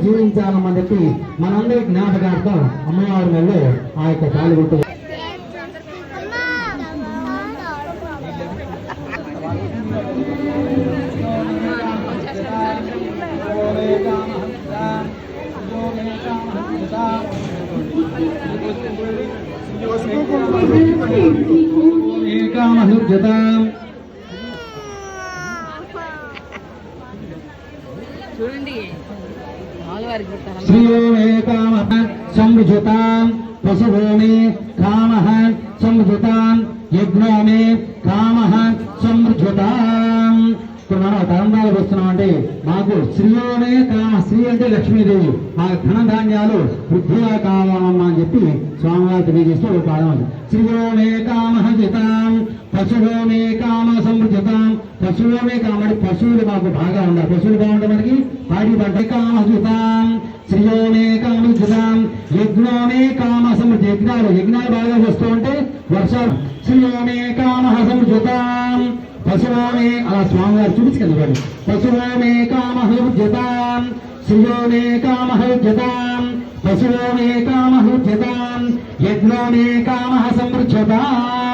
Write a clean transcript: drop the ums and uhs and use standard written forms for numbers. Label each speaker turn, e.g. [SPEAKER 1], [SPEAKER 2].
[SPEAKER 1] జీవించాలమ్మని చెప్పి మనందరి జ్ఞాపకార్థం అమ్మవారి నెలలో ఆ యొక్క తాళిబొట్టు
[SPEAKER 2] చూడండి
[SPEAKER 1] శ్రియో మే కామ సంవృజతాం పశువో మే కామ సంవృజతాం యజ్ఞో మే కామ సంవృజతాం. ఇప్పుడు మనం తరంబాలకు వస్తున్నామంటే మాకు శ్రీయోనే కామ, శ్రీ అంటే లక్ష్మీదేవి, మా ధనధాన్యాలు వృద్ధిగా కావాలమ్మా అని చెప్పి స్వామివారి తెలియజేస్తూ ఒక పాదం. శ్రీయోనే కామ జితాం పశువో మే కామ సమృద్ధతాం. పశువులో మే కామడి, పశువులు మాకు బాగా ఉండాలి, పశువులు బాగుంటే మనకి పాడి పంట. కామ జితాం శ్రీయోనే కామ జితాం యజ్ఞోనే కామ సమృద్ధి, యజ్ఞాలు బాగా వస్తూ ఉంటే వర్షాలు. శ్రీయోనే కామ సమృద్ధతాం పశువో మే, అలా స్వామివారు చూపించుకెళ్ళి పశువో మే కామ హృద్యతాం శ్రియో మే కామ హృద్యతాం పశువో మే కామ హృద్యతాం యజ్ఞో మే కామ సమృద్ధతాం.